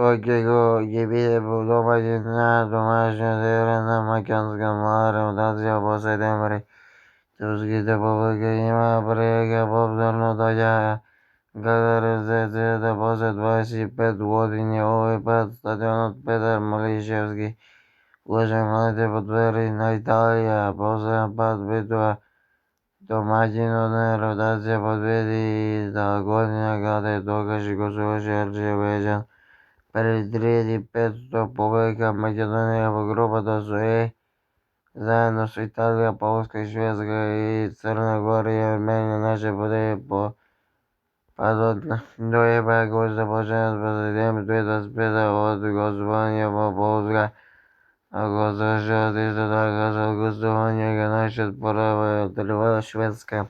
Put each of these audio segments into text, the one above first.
Tokiego gyvybė numatyta domeniuose yra makenskama reputacija po septembrį. Tuskite pabaigiamą prieigą повторно тоді, коли резиденти поза 25 години ОВП стадіон Петер Малишевський, Лежемлети подвері на Італія, поза подбитва доматіна ротація подвері та година, коли токаш государство Азербайджан перед 500 побега Македония в группа СОЕ, заедно с Италия, Полска, Швеция и Черногория, Армения, наши пути падут до ЕБ гости починят с президентом 25 от голосования в Полска, а государство така голосование насчет права отрива Шведска.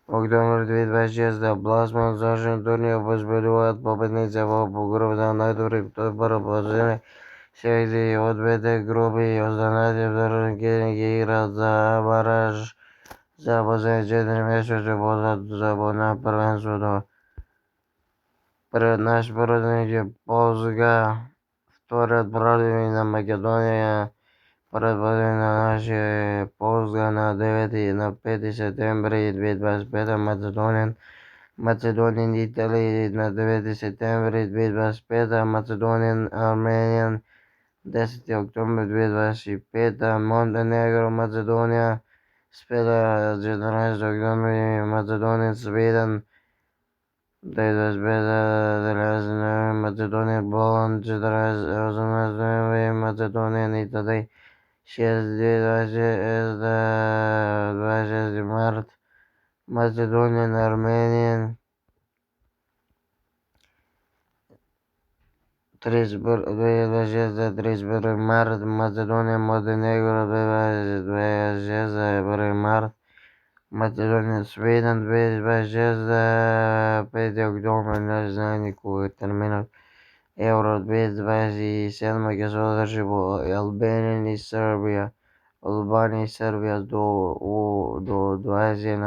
Октомври 2026 Бласман зашен турнир победуват победница в группата най-добрите положения. Секции от двете групи и останалите второкласници играят за бараж за последните 4 месеца под заборна първенството. Пред наш противник Полска, вторият противник на Македония. Пред на нашия Полска на 5 септември 2025 Macedonian Italy на 9 септември 2025, Macedonian Armenian 10 октомври 2025, Монтенегро Македония спира 14 октомври, Macedonian Sweden 2025, Macedonian Poland 18 ноември, Macedonian Italy 26 март, Macedonian Armenian 31 март, Macedonian Montenegro 26 март, Macedonian Sweden 26 5 октомври, не знаю никога терминът. Евро 2027 ќе се одржи во Албанија и Србија до 21